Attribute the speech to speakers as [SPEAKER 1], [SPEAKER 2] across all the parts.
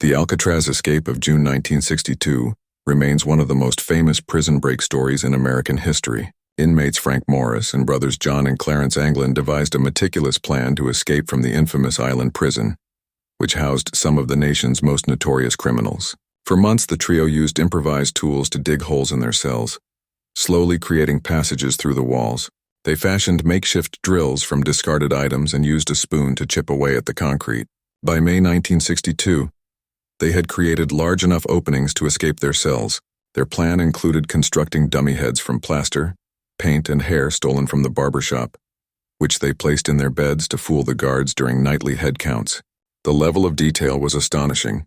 [SPEAKER 1] The Alcatraz escape of June 1962 remains one of the most famous prison break stories in American history. Inmates Frank Morris and brothers John and Clarence Anglin devised a meticulous plan to escape from the infamous island prison, which housed some of the nation's most notorious criminals. For months, the trio used improvised tools to dig holes in their cells, slowly creating passages through the walls. They fashioned makeshift drills from discarded items and used a spoon to chip away at the concrete. By May 1962, they had created large enough openings to escape their cells. Their plan included constructing dummy heads from plaster, paint, and hair stolen from the barber shop, which they placed in their beds to fool the guards during nightly head counts. The level of detail was astonishing.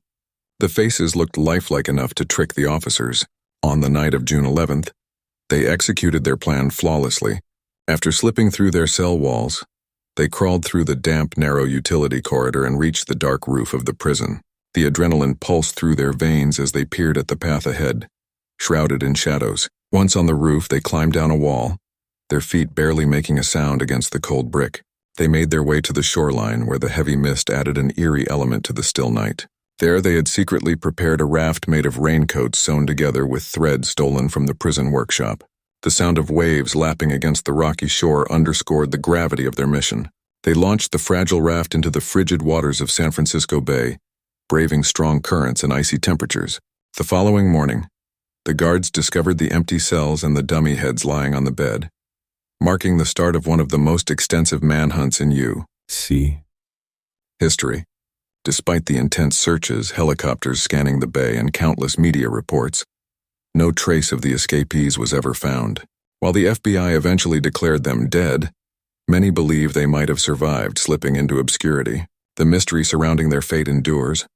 [SPEAKER 1] The faces looked lifelike enough to trick the officers. On the night of June 11th, they executed their plan flawlessly. After slipping through their cell walls, they crawled through the damp, narrow utility corridor and reached the dark roof of the prison. The adrenaline pulsed through their veins as they peered at the path ahead, shrouded in shadows. Once on the roof, they climbed down a wall, their feet barely making a sound against the cold brick. They made their way to the shoreline, where the heavy mist added an eerie element to the still night. There they had secretly prepared a raft made of raincoats sewn together with thread stolen from the prison workshop. The sound of waves lapping against the rocky shore underscored the gravity of their mission. They launched the fragile raft into the frigid waters of San Francisco Bay, braving strong currents and icy temperatures. The following morning, the guards discovered the empty cells and the dummy heads lying on the bed, marking the start of one of the most extensive manhunts in U.S. history. Despite the intense searches, helicopters scanning the bay, and countless media reports, no trace of the escapees was ever found. While the FBI eventually declared them dead, many believe they might have survived, slipping into obscurity. The mystery surrounding their fate endures,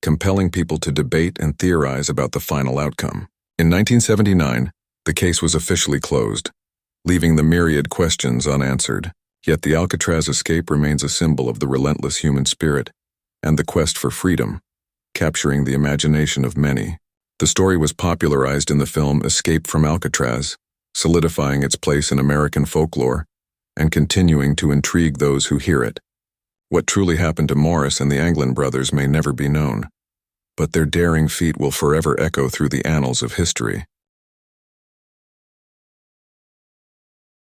[SPEAKER 1] compelling people to debate and theorize about the final outcome. In 1979, the case was officially closed, leaving the myriad questions unanswered. Yet the Alcatraz escape remains a symbol of the relentless human spirit and the quest for freedom, capturing the imagination of many. The story was popularized in the film Escape from Alcatraz, solidifying its place in American folklore and continuing to intrigue those who hear it. What truly happened to Morris and the Anglin brothers may never be known, but their daring feat will forever echo through the annals of history.